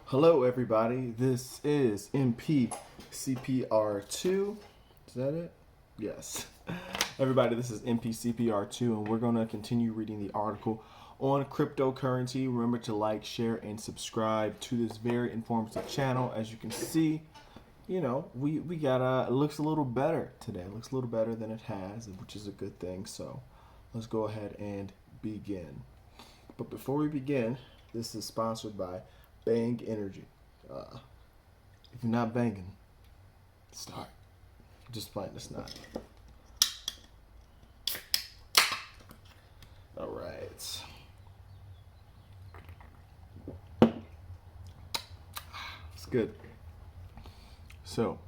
Hello everybody, this is MPCPR2. Is that it? Yes. Everybody, this is MPCPR2 and we're going to continue reading the article on cryptocurrency. Remember to like, share, and subscribe to this very informative channel. As you can see, we got it looks a little better today. It looks a little better than it has, which is a good thing. So let's go ahead and begin. But before we begin, this is sponsored by Bang Energy. If you're not banging, start. Just playing, it's not. All right. It's good. So,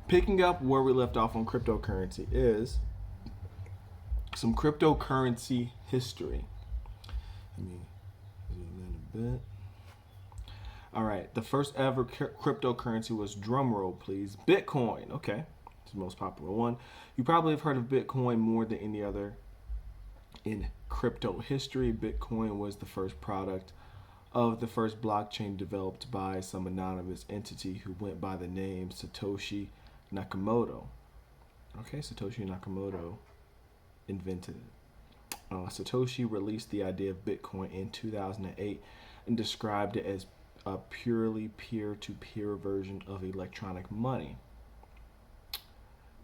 picking up where we left off on cryptocurrency is some cryptocurrency history. Let me zoom in a bit. All right, the first ever cryptocurrency was, drumroll please, Bitcoin. Okay, it's the most popular one. You probably have heard of Bitcoin more than any other in crypto history. Bitcoin was the first product of the first blockchain developed by some anonymous entity who went by the name Satoshi Nakamoto. Okay, Satoshi Nakamoto invented it. Satoshi released the idea of Bitcoin in 2008 and described it as a purely peer-to-peer version of electronic money.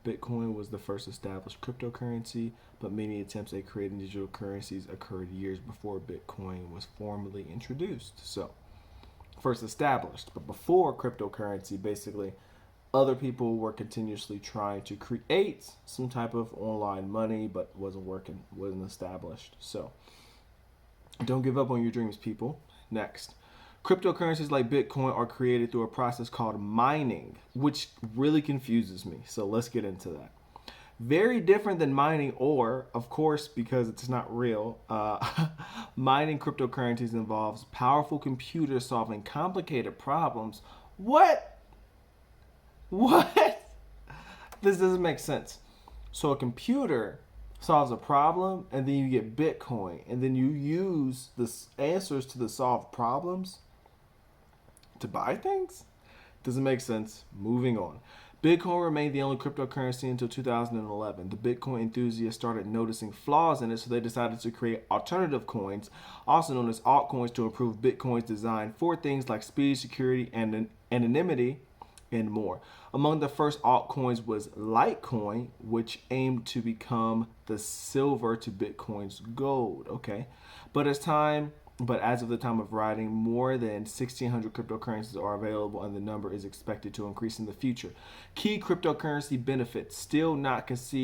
Bitcoin was the first established cryptocurrency, but many attempts at creating digital currencies occurred years before Bitcoin was formally introduced. So, first established, but before cryptocurrency, basically, other people were continuously trying to create some type of online money, but wasn't working, wasn't established. So, don't give up on your dreams, people. Next, cryptocurrencies like Bitcoin are created through a process called mining, which really confuses me. So let's get into that. Very different than mining ore, of course, because it's not real. Mining cryptocurrencies involves powerful computers solving complicated problems. What? This doesn't make sense. So a computer solves a problem, and then you get Bitcoin, and then you use the answers to the solved problems to buy things? Doesn't make sense. Moving on. Bitcoin remained the only cryptocurrency until 2011. The Bitcoin enthusiasts started noticing flaws in it, so they decided to create alternative coins, also known as altcoins, to improve Bitcoin's design for things like speed, security, and anonymity, and more. Among the first altcoins was Litecoin, which aimed to become the silver to Bitcoin's gold. Okay, but as of the time of writing, more than 1,600 cryptocurrencies are available, and the number is expected to increase in the future. Key cryptocurrency benefits: still not convinced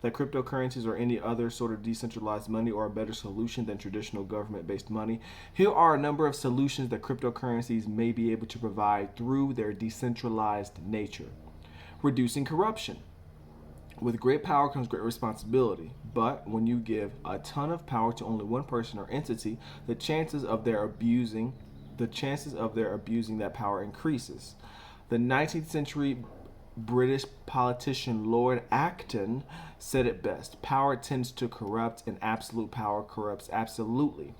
that cryptocurrencies or any other sort of decentralized money are a better solution than traditional government-based money. Here are a number of solutions that cryptocurrencies may be able to provide through their decentralized nature. Reducing corruption. With great power comes great responsibility, but when you give a ton of power to only one person or entity, the chances of their abusing that power increases. The 19th century British politician Lord Acton said it best: power tends to corrupt, and absolute power corrupts absolutely.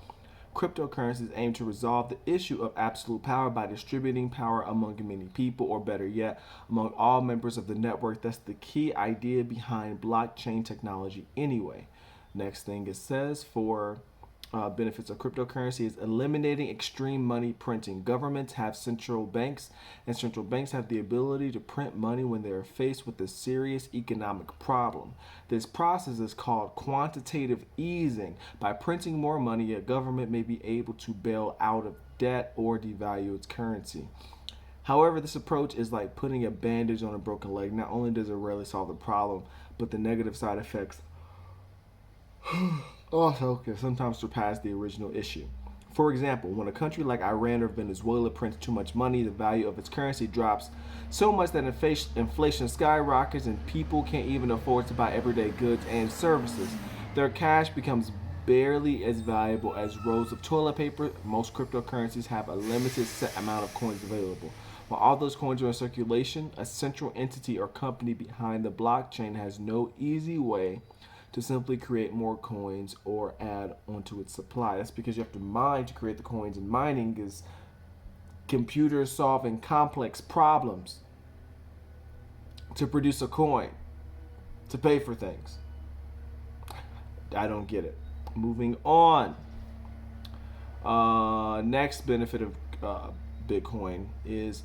Cryptocurrencies aim to resolve the issue of absolute power by distributing power among many people, or better yet, among all members of the network. That's the key idea behind blockchain technology anyway. Next thing it says for benefits of cryptocurrency is eliminating extreme money printing. Governments have central banks, and central banks have the ability to print money when they are faced with a serious economic problem. This process is called quantitative easing. By printing more money, a government may be able to bail out of debt or devalue its currency. However, this approach is like putting a bandage on a broken leg. Not only does it rarely solve the problem, but the negative side effects also can sometimes surpass the original issue. For example, when a country like Iran or Venezuela prints too much money, the value of its currency drops so much that inflation skyrockets and people can't even afford to buy everyday goods and services. Their cash becomes barely as valuable as rolls of toilet paper. Most cryptocurrencies have a limited set amount of coins available. While all those coins are in circulation, a central entity or company behind the blockchain has no easy way to simply create more coins or add onto its supply. That's because you have to mine to create the coins, and mining is computers solving complex problems to produce a coin to pay for things. I don't get it. Moving on. Next benefit of Bitcoin is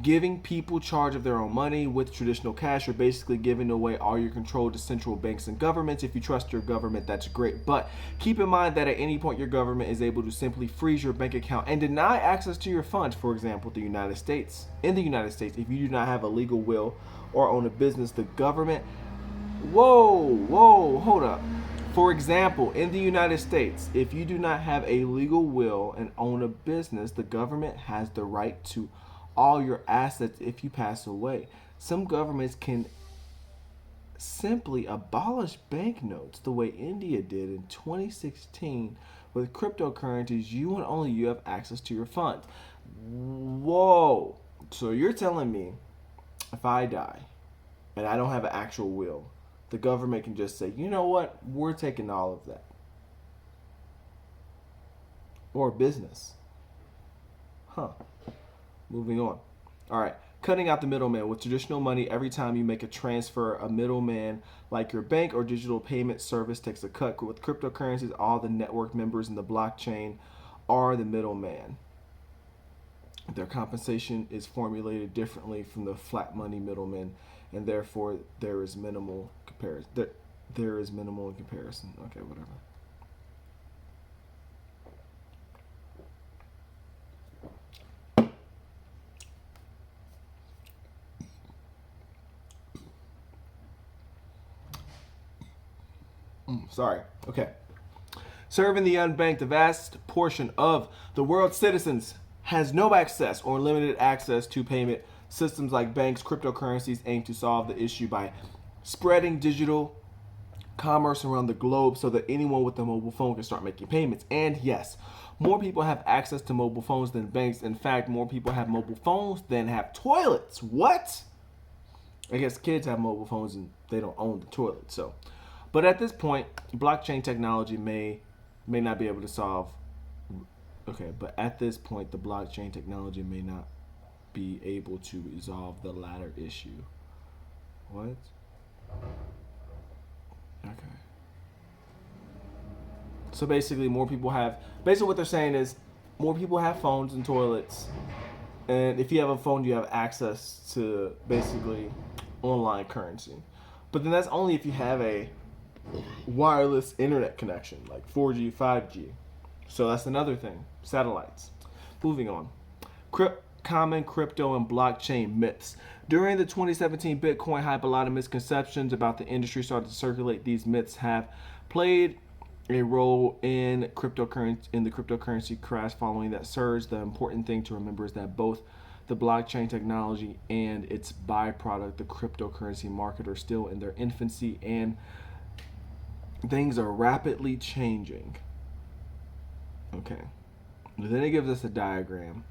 giving people charge of their own money. With traditional cash, you're basically giving away all your control to central banks and governments. If you trust your government, that's great. But keep in mind that at any point, your government is able to simply freeze your bank account and deny access to your funds. For example, the United States. In the United States, if you do not have a legal will or own a business, the government... Whoa, hold up. For example, in the United States, if you do not have a legal will and own a business, the government has the right to all your assets if you pass away. Some governments can simply abolish banknotes the way India did in 2016. With cryptocurrencies, you and only you have access to your funds. Whoa. So you're telling me if I die and I don't have an actual will, the government can just say, you know what, we're taking all of that. Or business. Huh. Moving on. All right. Cutting out the middleman. With traditional money, every time you make a transfer, a middleman like your bank or digital payment service takes a cut. With cryptocurrencies, all the network members in the blockchain are the middleman. Their compensation is formulated differently from the flat money middleman, and therefore there is minimal comparison. There is minimal in comparison. Okay, whatever. Sorry. Okay. Serving the unbanked, a vast portion of the world's citizens has no access or limited access to payment systems like banks. Cryptocurrencies aim to solve the issue by spreading digital commerce around the globe so that anyone with a mobile phone can start making payments. And yes, more people have access to mobile phones than banks. In fact, more people have mobile phones than have toilets. What? I guess kids have mobile phones and they don't own the toilet. So, but at this point, blockchain technology may not be able to solve. Okay, but at this point, the blockchain technology may not be able to resolve the latter issue. What? Okay. So basically, more people have. Basically, what they're saying is, more people have phones and toilets, and if you have a phone, you have access to basically online currency. But then that's only if you have a wireless internet connection, like 4G, 5G. So that's another thing. Satellites. Moving on. Common crypto and blockchain myths. During the 2017 Bitcoin hype, a lot of misconceptions about the industry started to circulate. These myths have played a role in the cryptocurrency crash following that surge. The important thing to remember is that both the blockchain technology and its byproduct, the cryptocurrency market, are still in their infancy, and things are rapidly changing. Okay. Then it gives us a diagram,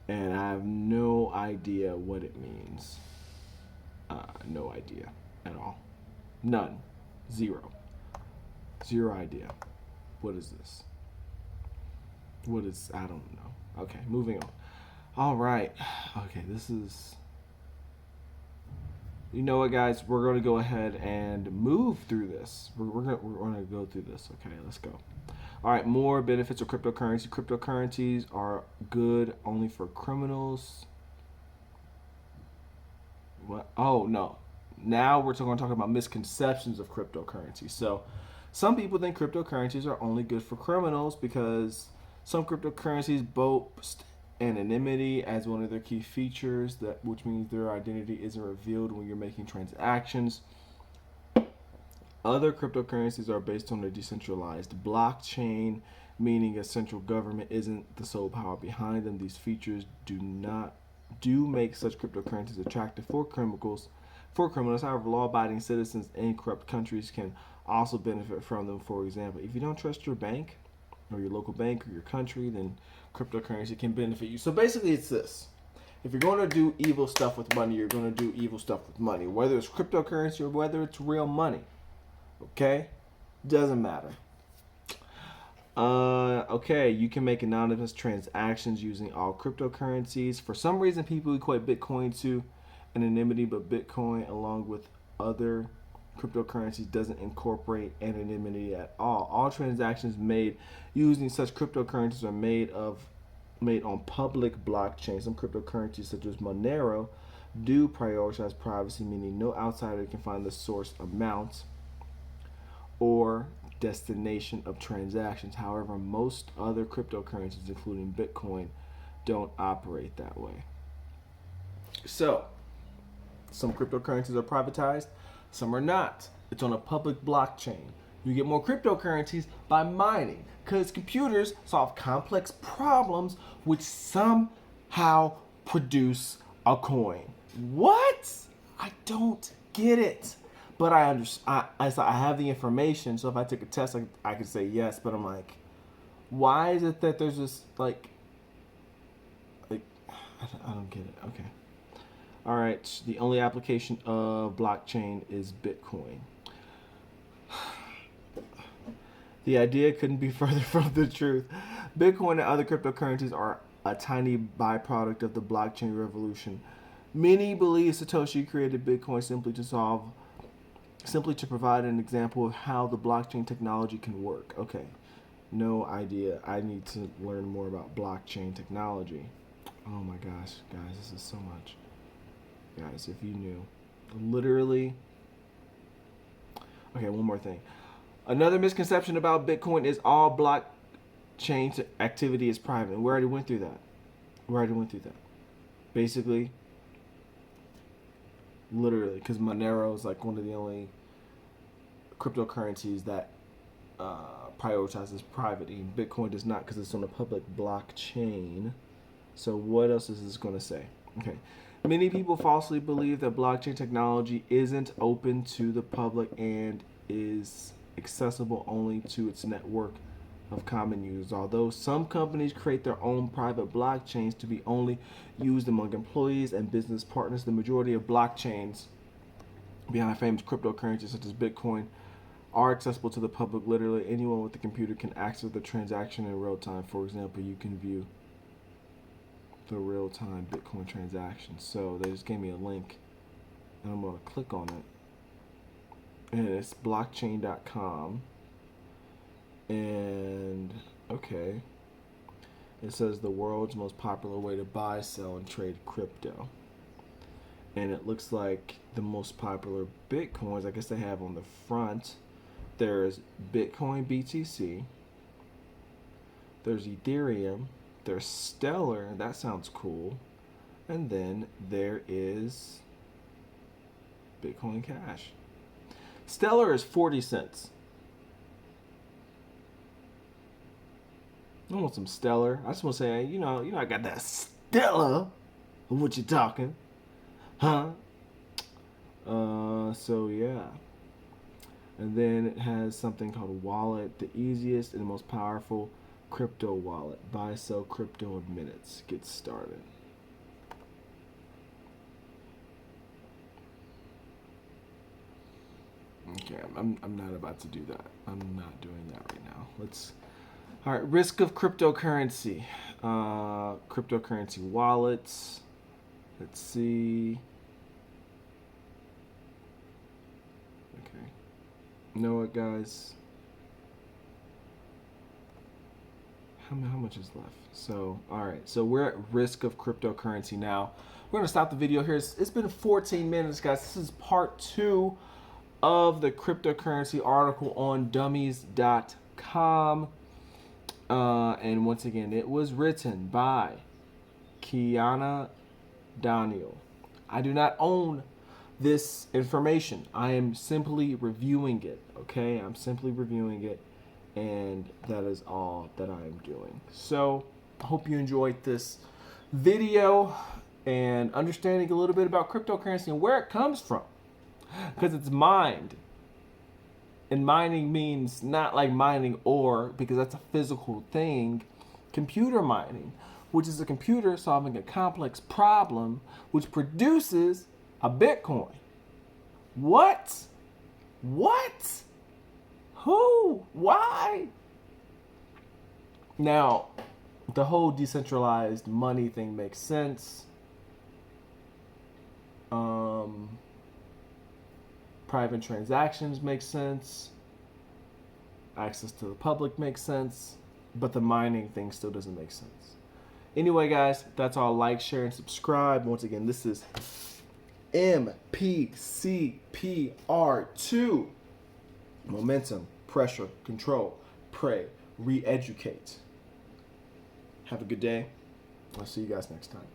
and I have no idea what it means. No idea at all. None. Zero idea. What is this? I don't know. Okay, moving on. All right. Okay, this is... You know what, guys? We're going to go ahead and move through this. We're going to go through this. Okay, let's go. All right, more benefits of cryptocurrency. Cryptocurrencies are good only for criminals. What? Oh, no. Now we're going to talk about misconceptions of cryptocurrency. So some people think cryptocurrencies are only good for criminals because some cryptocurrencies boast anonymity as one of their key features, which means their identity isn't revealed when you're making transactions. Other cryptocurrencies are based on a decentralized blockchain, meaning a central government isn't the sole power behind them. These features do make such cryptocurrencies attractive for criminals. However, law-abiding citizens in corrupt countries can also benefit from them. For example, if you don't trust your bank or your local bank or your country, then cryptocurrency can benefit you. So basically it's this. If you're going to do evil stuff with money, you're going to do evil stuff with money, whether it's cryptocurrency or whether it's real money. Okay? Doesn't matter. Okay, you can make anonymous transactions using all cryptocurrencies. For some reason, people equate Bitcoin to anonymity, but Bitcoin, along with other cryptocurrencies, doesn't incorporate anonymity at all. All transactions made using such cryptocurrencies are made on public blockchains. Some cryptocurrencies, such as Monero, do prioritize privacy, meaning no outsider can find the source amount or destination of transactions. However, most other cryptocurrencies, including Bitcoin, don't operate that way. So, some cryptocurrencies are privatized, some are not. It's on a public blockchain. You get more cryptocurrencies by mining, because computers solve complex problems which somehow produce a coin. What? I don't get it. But I understand. I have the information, so if I took a test, I could say yes. But I'm like, why is it that there's this like I don't get it. Okay. All right. The only application of blockchain is Bitcoin. The idea couldn't be further from the truth. Bitcoin and other cryptocurrencies are a tiny byproduct of the blockchain revolution. Many believe Satoshi created Bitcoin simply to provide an example of how the blockchain technology can work. Okay, no idea. I need to learn more about blockchain technology. Oh my gosh, guys, this is so much. Guys, if you knew. Literally. Okay, one more thing. Another misconception about Bitcoin is all blockchain activity is private. We already went through that. Basically, literally, because Monero is like one of the only cryptocurrencies that prioritizes privacy. Bitcoin does not, because it's on a public blockchain. So what else is this going to say? Okay. Many people falsely believe that blockchain technology isn't open to the public and is accessible only to its network of common users. Although some companies create their own private blockchains to be only used among employees and business partners, the majority of blockchains behind famous cryptocurrencies such as Bitcoin are accessible to the public. Literally anyone with a computer can access the transaction in real time. For example, you can view the real-time Bitcoin transactions. So they just gave me a link and I'm going to click on it, and it's blockchain.com. And okay, it says the world's most popular way to buy, sell, and trade crypto. And it looks like the most popular Bitcoins, I guess they have on the front, there's Bitcoin BTC, there's Ethereum, there's Stellar, that sounds cool, and then there is Bitcoin Cash. Stellar is 40 cents. I want some Stellar. I just want to say, you know, I got that Stellar. What you talking? Huh? So yeah. And then it has something called Wallet, the easiest and most powerful crypto wallet. Buy, sell crypto in minutes. Get started. Okay, I'm not about to do that. I'm not doing that right now. All right, risk of cryptocurrency. Cryptocurrency wallets. Let's see. Okay. You know what, guys? How much is left? So, all right. So we're at risk of cryptocurrency now. We're going to stop the video here. It's been 14 minutes, guys. This is part 2 of the cryptocurrency article on dummies.com. And once again, it was written by Kiana Daniel. I do not own this information. I am simply reviewing it. Okay? I'm simply reviewing it. And that is all that I am doing. So, I hope you enjoyed this video and understanding a little bit about cryptocurrency and where it comes from. Because it's mined. And mining means not like mining ore, because that's a physical thing. Computer mining, which is a computer solving a complex problem, which produces a Bitcoin. What? Why? Now, the whole decentralized money thing makes sense. Private transactions make sense. Access to the public makes sense. But the mining thing still doesn't make sense. Anyway, guys, that's all. Like, share, and subscribe. Once again, this is MPCPR2. Momentum, pressure, control, pray, re-educate. Have a good day. I'll see you guys next time.